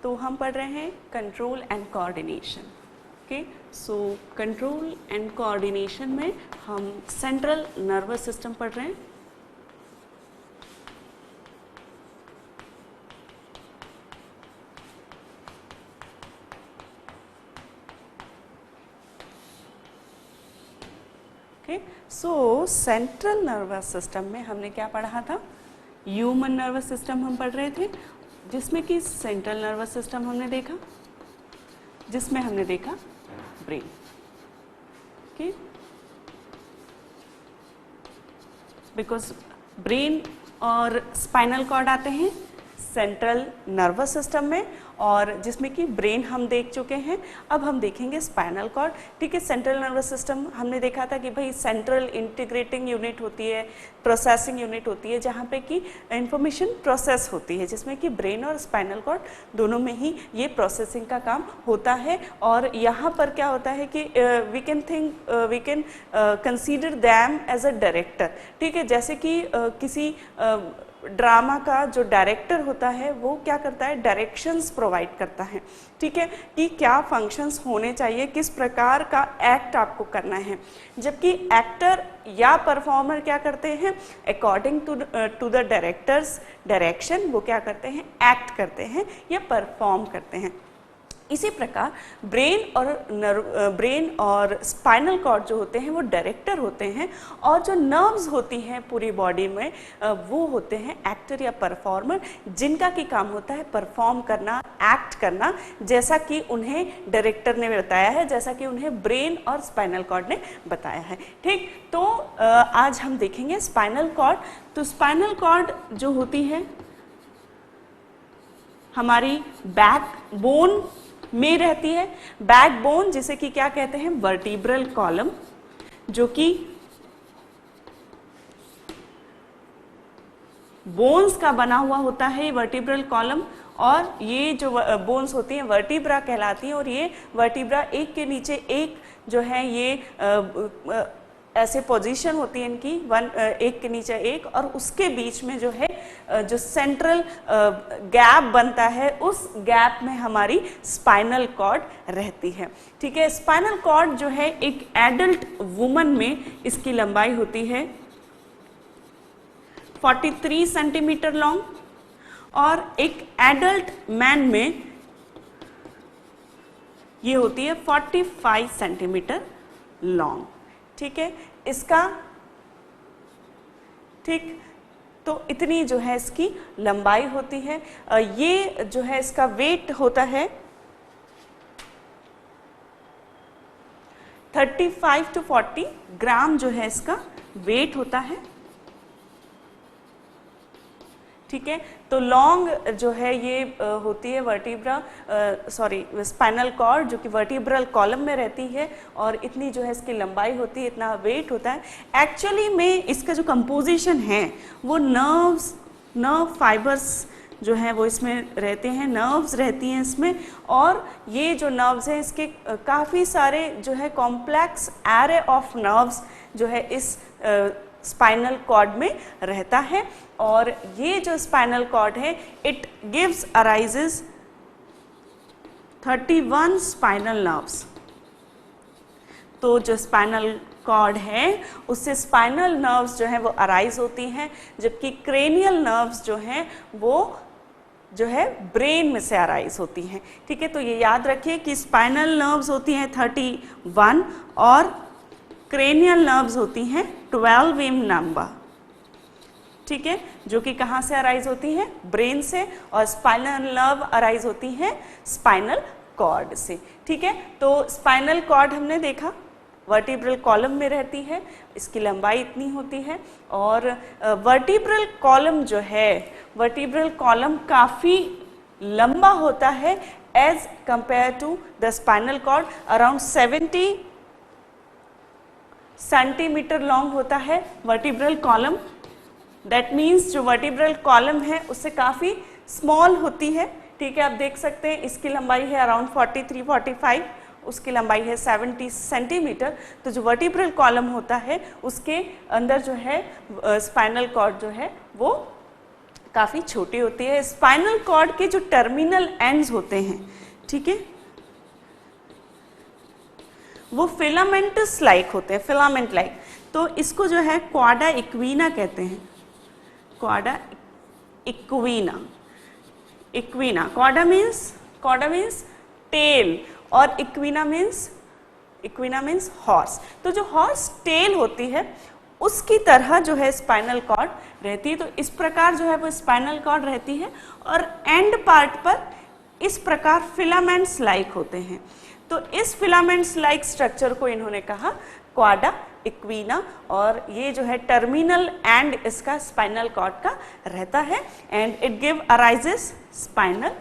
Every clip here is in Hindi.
तो हम पढ़ रहे हैं control and coordination. Okay, so control and coordination में हम सेंट्रल नर्वस सिस्टम पढ़ रहे हैं। सो सेंट्रल नर्वस सिस्टम में हमने क्या पढ़ा था? ह्यूमन नर्वस सिस्टम हम पढ़ रहे थे, जिसमें कि सेंट्रल नर्वस सिस्टम हमने देखा, जिसमें हमने देखा ब्रेन। ओके, बिकॉज ब्रेन और स्पाइनल कॉर्ड आते हैं सेंट्रल नर्वस सिस्टम में, और जिसमें कि ब्रेन हम देख चुके हैं। अब हम देखेंगे स्पाइनल कॉर्ड। ठीक है, सेंट्रल नर्वस सिस्टम हमने देखा था कि भाई सेंट्रल इंटीग्रेटिंग यूनिट होती है, प्रोसेसिंग यूनिट होती है, जहाँ पे कि इंफॉर्मेशन प्रोसेस होती है, जिसमें कि ब्रेन और स्पाइनल कॉर्ड दोनों में ही ये प्रोसेसिंग का काम होता है। और यहाँ पर क्या होता है कि we can consider them as a director. ठीक है, जैसे कि किसी ड्रामा का जो डायरेक्टर होता है वो क्या करता है? डायरेक्शंस प्रोवाइड करता है। ठीक है, कि क्या फंक्शंस होने चाहिए, किस प्रकार का एक्ट आपको करना है। जबकि एक्टर या परफॉर्मर क्या करते हैं? According to the director's direction वो क्या करते हैं? एक्ट करते हैं या परफॉर्म करते हैं। इसी प्रकार ब्रेन और स्पाइनल कॉर्ड जो होते हैं वो डायरेक्टर होते हैं, और जो नर्व्स होती हैं पूरी बॉडी में वो होते हैं एक्टर या परफॉर्मर, जिनका की काम होता है परफॉर्म करना, एक्ट करना, जैसा कि उन्हें डायरेक्टर ने बताया है, जैसा कि उन्हें ब्रेन और स्पाइनल कॉर्ड ने बताया है। ठीक, तो आज हम देखेंगे स्पाइनल कॉर्ड। तो स्पाइनल कॉर्ड जो होती है हमारी बैक बोन में रहती है। बैकबोन जिसे कि क्या कहते हैं? वर्टिब्रल कॉलम, जो कि बोन्स का बना हुआ होता है, वर्टिब्रल कॉलम। और ये जो बोन्स होती हैं वर्टिब्रा कहलाती हैं, और ये वर्टिब्रा एक के नीचे एक जो है ये ऐसे पोजीशन होती है इनकी, एक के नीचे एक, और उसके बीच में जो है जो सेंट्रल गैप बनता है, उस गैप में हमारी स्पाइनल कॉर्ड रहती है। ठीक है, स्पाइनल कॉर्ड जो है एक एडल्ट वुमन में इसकी लंबाई होती है 43 सेंटीमीटर लॉन्ग, और एक एडल्ट मैन में ये होती है 45 सेंटीमीटर लॉन्ग। ठीक है, इसका ठीक तो इतनी जो है इसकी लंबाई होती है। ये जो है इसका वेट होता है 35 to 40 ग्राम जो है इसका वेट होता है। ठीक है, तो लॉन्ग जो है ये होती है स्पाइनल कॉर्ड, जो कि वर्टिब्रल कॉलम में रहती है, और इतनी जो है इसकी लंबाई होती है, इतना वेट होता है। एक्चुअली में इसका जो कंपोजिशन है वो नर्व फाइबर्स जो है वो इसमें रहते हैं, नर्व्स रहती हैं इसमें, और ये जो नर्व्स हैं इसके काफ़ी सारे जो है कॉम्प्लेक्स एरे ऑफ नर्व्स जो है इस स्पाइनल कॉर्ड में रहता है। और ये जो स्पाइनल कॉर्ड है it gives arises 31 spinal nerves. तो जो स्पाइनल कॉर्ड है उससे स्पाइनल नर्व्स जो है वो अराइज होती हैं, जबकि क्रेनियल नर्व्स जो हैं वो जो है ब्रेन में से अराइज होती हैं। ठीक है, तो ये याद रखिए कि स्पाइनल नर्व्स होती हैं 31 और क्रेनियल नर्व्स होती हैं 12 इन नंबर। ठीक है, जो कि कहाँ से अराइज होती हैं? ब्रेन से, और स्पाइनल नर्व अराइज होती हैं स्पाइनल कॉर्ड से। ठीक है, तो स्पाइनल कॉर्ड हमने देखा वर्टिब्रल कॉलम में रहती है, इसकी लंबाई इतनी होती है। और वर्टिब्रल कॉलम जो है, वर्टिब्रल कॉलम काफ़ी लंबा होता है as compared to the spinal cord, around 70 centimetre long होता है वर्टिब्रल कॉलम। दैट मीन्स जो वर्टिब्रल कॉलम है उससे काफ़ी स्मॉल होती है। ठीक है, आप देख सकते हैं इसकी लंबाई है अराउंड 43-45, उसकी लंबाई है 70 सेंटीमीटर। तो जो वर्टिब्रल कॉलम होता है उसके अंदर जो है स्पाइनल कॉर्ड जो है वो काफी छोटी होती है। स्पाइनल कॉर्ड के जो टर्मिनल एंड्स होते हैं, ठीक है, वो फिलामेंटस लाइक होते हैं, फिलामेंट लाइक। तो इसको जो है क्वाडा इक्वीना कहते हैं, क्वाडा इक्वीना। इक्वीना, क्वाडा मीन्स टेल और इक्वीना मीन्स हॉर्स। तो जो हॉर्स टेल होती है उसकी तरह जो है स्पाइनल कॉर्ड रहती है। तो इस प्रकार जो है वो स्पाइनल कॉर्ड रहती है और एंड पार्ट पर इस प्रकार फिलामेंट्स लाइक होते हैं। तो इस फिलामेंट्स लाइक स्ट्रक्चर को इन्होंने कहा क्वाडा इक्वीना, और ये जो है टर्मिनल एंड इसका स्पाइनल कॉर्ड का रहता है, and it give arises spinal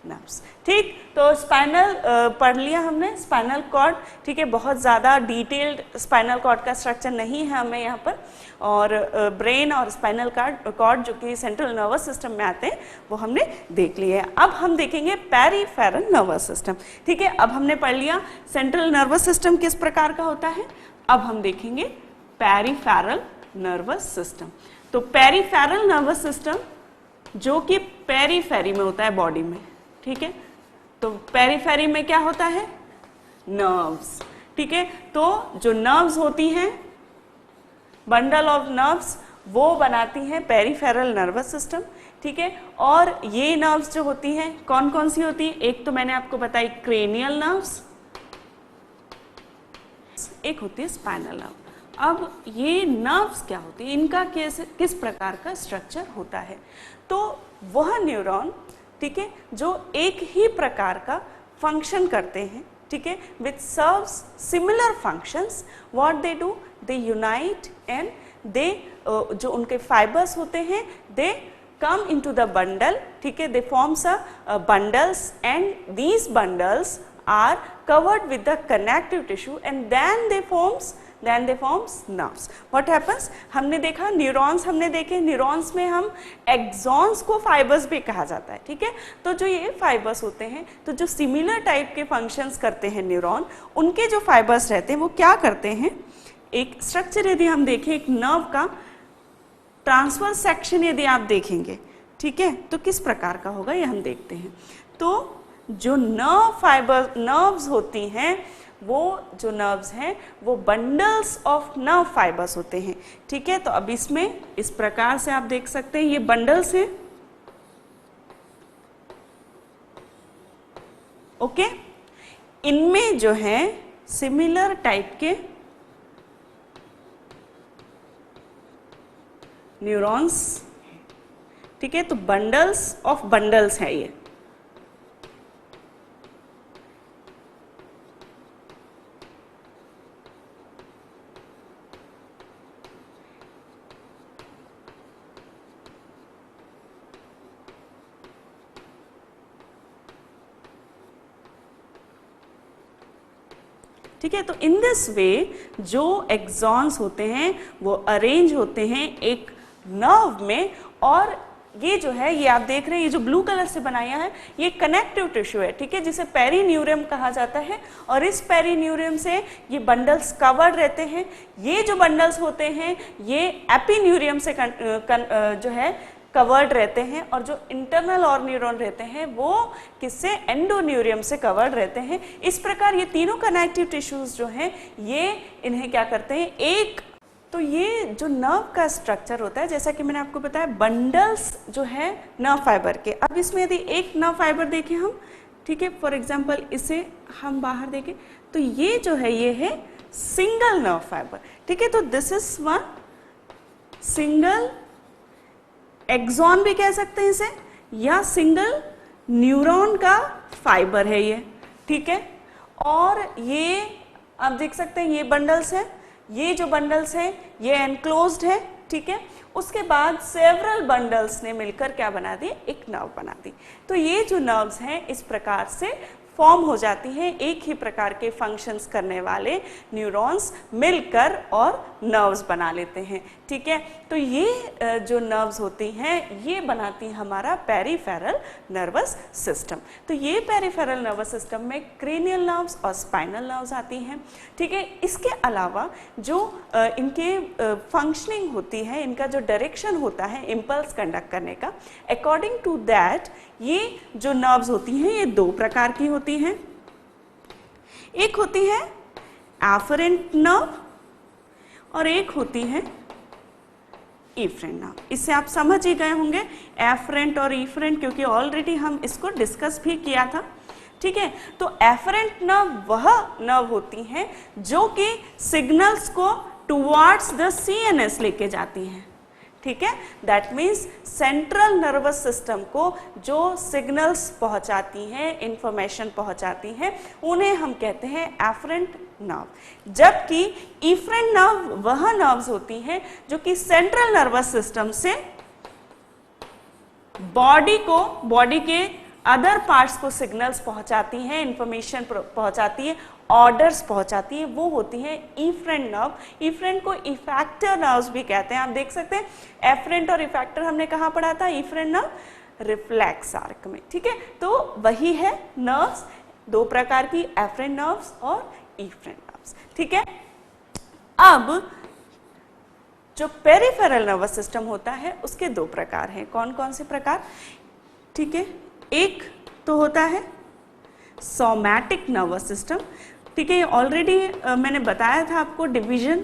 nerves. ठीक, तो स्पाइनल पढ़ लिया हमने, स्पाइनल कॉर्ड, ठीक है, बहुत ज़्यादा डिटेल्ड स्पाइनल कॉर्ड का स्ट्रक्चर नहीं है हमें यहाँ पर, और ब्रेन और स्पाइनल कॉर्ड जो कि सेंट्रल नर्वस सिस्टम में आते हैं वो हमने देख लिए हैं। अब हम देखेंगे पेरिफेरल नर्वस सिस्टम। ठीक है, अब हमने पढ़ लिया सेंट्रल नर्वस सिस्टम किस प्रकार का होता है, अब हम देखेंगे पेरिफेरल नर्वस सिस्टम। तो पेरिफेरल नर्वस सिस्टम जो कि पेरीफेरी में होता है बॉडी में, ठीक है, तो पेरीफेरी में क्या होता है, नर्व्स। ठीक है, तो जो नर्व्स होती हैं, बंडल ऑफ नर्व्स, वो बनाती हैं पेरीफेरल नर्वस सिस्टम। ठीक है, और ये नर्व्स जो होती हैं कौन कौन सी होती है, एक तो मैंने आपको बताई क्रेनियल नर्व्स, एक होती है स्पाइनल नर्व। अब ये नर्व्स क्या होती है, इनका किस प्रकार का स्ट्रक्चर होता है, तो वह न्यूरॉन, ठीक है, जो एक ही प्रकार का फंक्शन करते हैं, ठीक है, विच serves similar functions, what they do, they unite and they, जो उनके फाइबर्स होते हैं, दे come into the bundle, ठीक है, they forms a bundles, and these bundles are covered with the connective tissue, and then they forms nerves. What happens, हमने देखा न्यूरॉन्स, हमने देखे न्यूरॉन्स में हम एक्सॉन्स को फाइबर्स भी कहा जाता है। ठीक है, तो जो ये फाइबर्स होते हैं, तो जो सिमिलर टाइप के फंक्शंस करते हैं न्यूरॉन, उनके जो फाइबर्स रहते हैं वो क्या करते हैं, एक स्ट्रक्चर यदि हम देखें एक नर्व का ट्रांसवर्स सेक्शन यदि आप देखेंगे, ठीक है, तो किस प्रकार का होगा ये हम देखते हैं। तो जो नर्व्स होती हैं, वो जो नर्व्स हैं वो बंडल्स ऑफ नर्व फाइबर्स होते हैं। ठीक है, तो अब इसमें इस प्रकार से आप देख सकते हैं ये बंडल्स हैं। ओके, इनमें जो है सिमिलर टाइप के न्यूरॉन्स, ठीक है, तो बंडल्स ऑफ बंडल्स है ये। ठीक है, तो इन दिस वे जो एक्सॉन्स होते हैं वो अरेंज होते हैं एक नर्व में, और ये जो है, ये आप देख रहे हैं, ये जो ब्लू कलर से बनाया है ये कनेक्टिव टिश्यू है। ठीक है, जिसे पेरीन्यूरियम कहा जाता है, और इस पेरीन्यूरियम से ये बंडल्स कवर्ड रहते हैं। ये जो बंडल्स होते हैं ये एपिन्यूरियम से जो है कवर्ड रहते हैं, और जो इंटरनल और न्यूरॉन रहते हैं वो किससे, एंडोन्यूरियम से कवर्ड रहते हैं। इस प्रकार ये तीनों कनेक्टिव टिश्यूज जो हैं ये इन्हें क्या करते हैं, एक, तो ये जो नर्व का स्ट्रक्चर होता है, जैसा कि मैंने आपको बताया, बंडल्स जो है नर्व फाइबर के। अब इसमें यदि एक नर्व फाइबर देखें हम, ठीक है, फॉर एग्जांपल इसे हम बाहर देखें, तो ये जो है ये है सिंगल नर्व फाइबर। ठीक है, तो this is one single axon भी कह सकते हैं इसे, या सिंगल न्यूरॉन का फाइबर है ये। ठीक है, और ये आप देख सकते हैं ये बंडल्स है, ये जो बंडल्स हैं ये एनक्लोज्ड है। ठीक है, उसके बाद सेवरल बंडल्स ने मिलकर क्या बना दी, एक नर्व बना दी। तो ये जो नर्व्स हैं इस प्रकार से फॉर्म हो जाती हैं, एक ही प्रकार के फंक्शंस करने वाले न्यूरॉन्स मिलकर और नर्व्स बना लेते हैं। ठीक है, तो ये जो नर्व्स होती हैं ये बनाती हैं हमारा पेरिफेरल नर्वस सिस्टम। तो ये पेरिफेरल नर्वस सिस्टम में क्रेनियल नर्व्स और स्पाइनल नर्व्स आती हैं। ठीक है, इसके अलावा जो इनके फंक्शनिंग होती है, इनका जो डायरेक्शन होता है इम्पल्स कंडक्ट करने का, अकॉर्डिंग टू दैट ये जो नर्व्स होती हैं ये दो प्रकार की होती हैं। एक होती है एफरेंट नर्व और एक होती है इफरेंट नर्व। इससे आप समझ ही गए होंगे एफरेंट और इफरेंट, क्योंकि ऑलरेडी हम इसको डिस्कस भी किया था। ठीक है, तो एफरेंट नर्व वह नर्व होती हैं जो कि सिग्नल्स को टुवर्ड्स द सीएनएस लेके जाती हैं। ठीक है, that means central nervous system को जो सिग्नल्स पहुंचाती हैं, इंफॉर्मेशन पहुंचाती हैं, उन्हें हम कहते हैं एफरेंट नर्व। जबकि इफरेंट नर्व वह नर्व्स होती हैं जो कि सेंट्रल नर्वस सिस्टम से बॉडी के अदर पार्ट्स को सिग्नल्स पहुंचाती हैं, इंफॉर्मेशन पहुंचाती है, ऑर्डर्स पहुंचाती है, वो होती है इफरेंट नर्व। इफरेंट को इफेक्टर नर्व्स भी कहते हैं। आप देख सकते हैं एफरेंट और इफेक्टर हमने कहाँ पढ़ा था, इफरेंट नर्व रिफ्लेक्स आर्क में। ठीक है, तो वही है नर्व्स, दो प्रकार की, एफरेंट नर्व्स और इफरेंट नर्व्स। ठीक है, अब जो पेरिफेरल नर्वस सिस्टम होता है उसके दो प्रकार हैं। कौन कौन से प्रकार? ठीक है, एक तो होता है सोमैटिक नर्वस सिस्टम। ठीक है, ऑलरेडी मैंने बताया था आपको डिवीजन,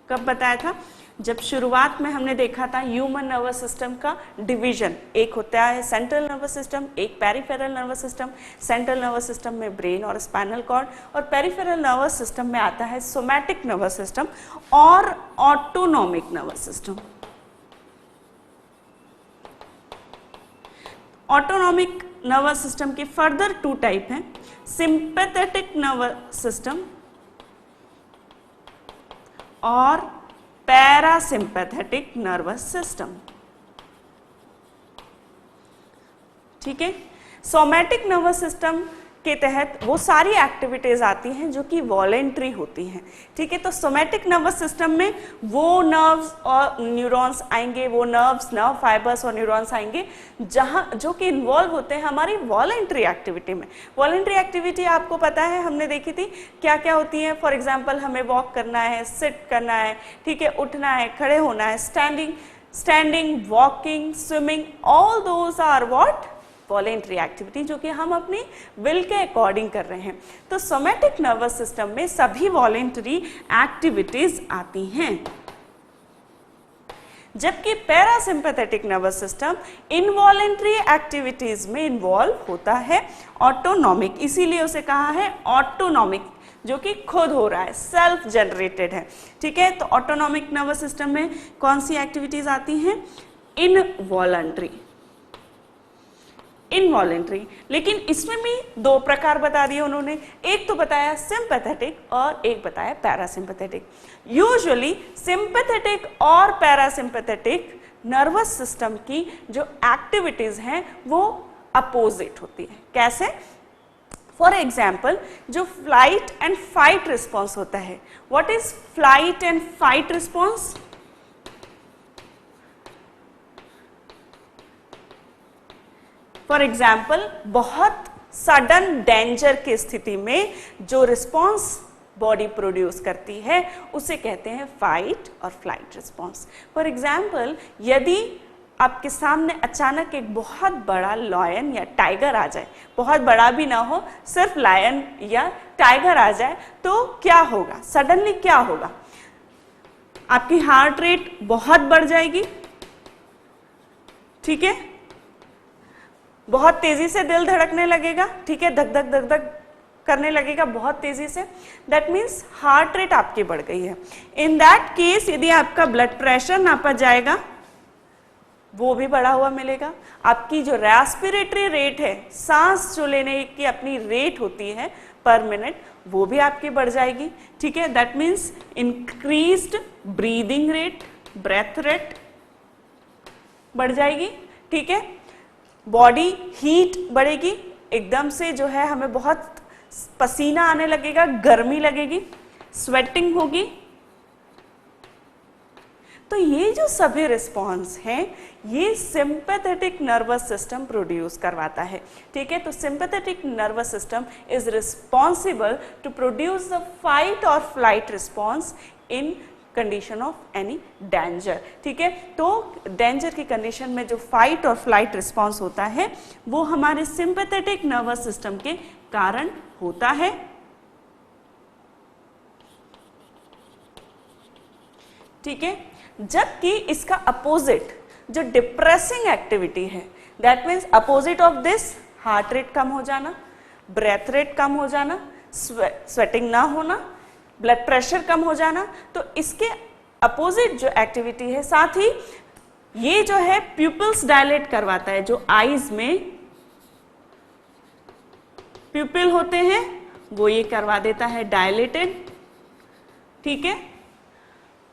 कब बताया था, जब शुरुआत में हमने देखा था ह्यूमन नर्वस सिस्टम का डिवीजन। एक होता है सेंट्रल नर्वस सिस्टम, एक peripheral nervous system. Central nervous system में ब्रेन और स्पाइनल कॉर्ड, और पेरिफेरल नर्वस सिस्टम में आता है सोमैटिक नर्वस सिस्टम और autonomic nervous system. Autonomic nervous system के फर्दर टू टाइप हैं, सिंपैथेटिक नर्वस सिस्टम और पैरासिम्पैथेटिक नर्वस सिस्टम। ठीक है, सोमैटिक नर्वस सिस्टम के तहत वो सारी एक्टिविटीज आती हैं जो कि वॉलेंट्री होती हैं। ठीक है, तो सोमैटिक नर्वस सिस्टम में वो नर्व्स और न्यूरॉन्स आएंगे, वो नर्व्स, नर्व फाइबर्स और न्यूरॉन्स आएंगे जहाँ जो कि इन्वॉल्व होते हैं हमारी वॉलेंट्री एक्टिविटी में। वॉलेंट्री एक्टिविटी आपको पता है, हमने देखी थी क्या क्या होती है। फॉर एग्जाम्पल, हमें वॉक करना है, सिट करना है, ठीक है, उठना है, खड़े होना है, standing, walking, swimming, all those are what, voluntary activity, जो कि हम अपनी विल के अकॉर्डिंग कर रहे हैं। तो सोमैटिक नर्वस सिस्टम में सभी वॉलेंट्री एक्टिविटीज आती हैं, जबकि parasympathetic nervous system involuntary activities में इन्वॉल्व होता है, ऑटोनॉमिक, इसीलिए उसे कहा है ऑटोनॉमिक, जो कि खुद हो रहा है, सेल्फ जनरेटेड है। ठीक है, तो ऑटोनॉमिक नर्वस सिस्टम में कौन सी एक्टिविटीज आती हैं? इनवॉलेंट्री। लेकिन इसमें भी दो प्रकार बता दिए उन्होंने, एक तो बताया सिंपैथेटिक और एक बताया पैरासिम्पैथेटिक। यूजुअली सिंपैथेटिक और पैरासिम्पैथेटिक नर्वस सिस्टम की जो एक्टिविटीज हैं वो अपोजिट होती है। कैसे? फॉर एग्जाम्पल, जो फ्लाइट एंड फाइट रिस्पॉन्स होता है, what is flight and fight response? For example, बहुत सडन डेंजर की स्थिति में जो रिस्पॉन्स बॉडी प्रोड्यूस करती है उसे कहते हैं फाइट और फ्लाइट रिस्पॉन्स। फॉर एग्जाम्पल, यदि आपके सामने अचानक एक बहुत बड़ा लायन या टाइगर आ जाए, बहुत बड़ा भी ना हो, सिर्फ लायन या टाइगर आ जाए, तो क्या होगा? सडनली क्या होगा? आपकी हार्ट रेट बहुत बढ़ जाएगी। ठीक है, बहुत तेजी से दिल धड़कने लगेगा। ठीक है, धक धक धक धक करने लगेगा बहुत तेजी से। दैट मीन्स हार्ट रेट आपकी बढ़ गई है। इन दैट केस यदि आपका ब्लड प्रेशर नापा जाएगा वो भी बढ़ा हुआ मिलेगा। आपकी जो रेस्पिरेटरी रेट है, सांस जो लेने की अपनी रेट होती है पर मिनट, वो भी आपकी बढ़ जाएगी। ठीक है, that means increased breathing rate, breath rate बढ़ जाएगी। ठीक है, बॉडी हीट बढ़ेगी, एकदम से जो है हमें बहुत पसीना आने लगेगा, गर्मी लगेगी, स्वेटिंग होगी। तो ये जो सभी रिस्पॉन्स हैं ये सिंपैथेटिक नर्वस सिस्टम प्रोड्यूस करवाता है। ठीक है, तो sympathetic nervous system is responsible to produce the fight और flight response in condition of any danger. ठीक है, तो डेंजर की कंडीशन में जो फाइट और फ्लाइट रिस्पॉन्स होता है वो हमारे सिंपैथेटिक नर्वस सिस्टम के कारण होता है। ठीक है, जबकि इसका अपोजिट जो डिप्रेसिंग एक्टिविटी है, that means opposite of this heart rate कम हो जाना, ब्रेथ रेट कम हो जाना, स्वेटिंग ना होना, ब्लड प्रेशर कम हो जाना, तो इसके अपोजिट जो एक्टिविटी है, साथ ही ये जो है प्यूपिल्स डायलेट करवाता है, जो आईज में प्यूपिल होते हैं वो ये करवा देता है डायलेटेड। ठीक है,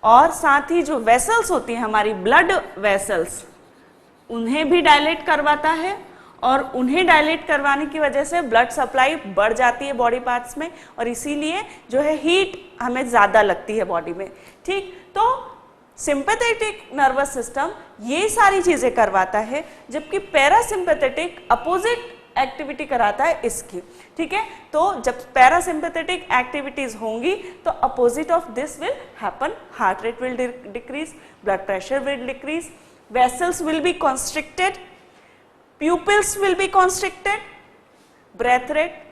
और साथ ही जो वेसल्स होती हैं हमारी ब्लड वेसल्स, उन्हें भी डायलेट करवाता है, और उन्हें डायलेट करवाने की वजह से ब्लड सप्लाई बढ़ जाती है बॉडी पार्ट्स में, और इसीलिए जो है हीट हमें ज़्यादा लगती है बॉडी में। ठीक, तो सिंपैथेटिक नर्वस सिस्टम ये सारी चीज़ें करवाता है, जबकि पैरासिम्पैथेटिक अपोजिट एक्टिविटी कराता है इसकी। ठीक है, तो जब पैरासिम्पैथेटिक एक्टिविटीज होंगी तो opposite of this will happen, heart rate will decrease, blood pressure will decrease, vessels will be constricted, pupils will be constricted, breath rate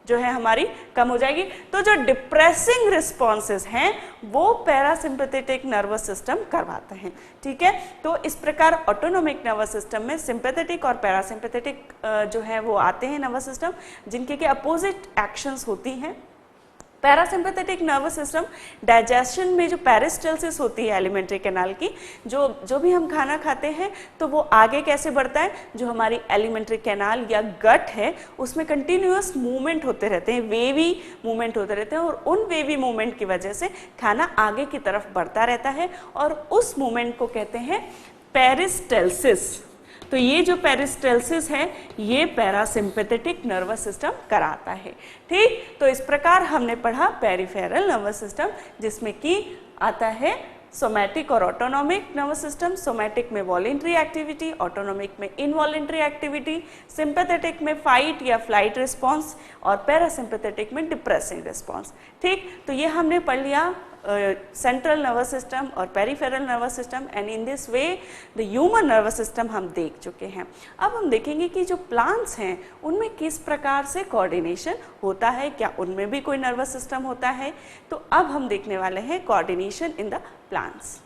जो है हमारी कम हो जाएगी। तो जो डिप्रेसिंग रिस्पॉन्सेस हैं वो पैरासिम्पैथेटिक नर्वस सिस्टम करवाते हैं। ठीक है, तो इस प्रकार ऑटोनोमिक नर्वस सिस्टम में सिंपैथेटिक और पैरासिम्पैथेटिक जो है वो आते हैं नर्वस सिस्टम, जिनके के अपोजिट एक्शंस होती हैं। पैरासिम्पैथेटिक नर्वस सिस्टम डाइजेशन में जो पेरिस्टल्सिस होती है एलिमेंट्री कैनाल की, जो भी हम खाना खाते हैं तो वो आगे कैसे बढ़ता है, जो हमारी एलिमेंट्री कैनाल या गट है उसमें कंटिन्यूअस मूवमेंट होते रहते हैं, वेवी मूवमेंट होते रहते हैं, और उन वेवी मूवमेंट की वजह से खाना आगे की तरफ बढ़ता रहता है, और उस मूवमेंट को कहते हैं पेरिस्टल्सिस। तो ये जो पेरिस्टल्सिस है ये पैरासिम्पैथेटिक नर्वस सिस्टम कराता है। ठीक, तो इस प्रकार हमने पढ़ा पेरिफेरल नर्वस सिस्टम, जिसमें कि आता है सोमैटिक और ऑटोनॉमिक नर्वस सिस्टम। सोमैटिक में वॉलेंट्री एक्टिविटी, ऑटोनॉमिक में इनवॉलेंट्री एक्टिविटी, सिंपैथेटिक में फाइट या फ्लाइट रिस्पॉन्स, और पैरासिम्पैथेटिक में डिप्रेसिंग रिस्पॉन्स। ठीक, तो ये हमने पढ़ लिया सेंट्रल नर्वस सिस्टम और peripheral nervous system, and in this way the human nervous system हम देख चुके हैं। अब हम देखेंगे कि जो प्लांट्स हैं उनमें किस प्रकार से कोऑर्डिनेशन होता है, क्या उनमें भी कोई नर्वस सिस्टम होता है। तो अब हम देखने वाले हैं कोऑर्डिनेशन इन द प्लांट्स।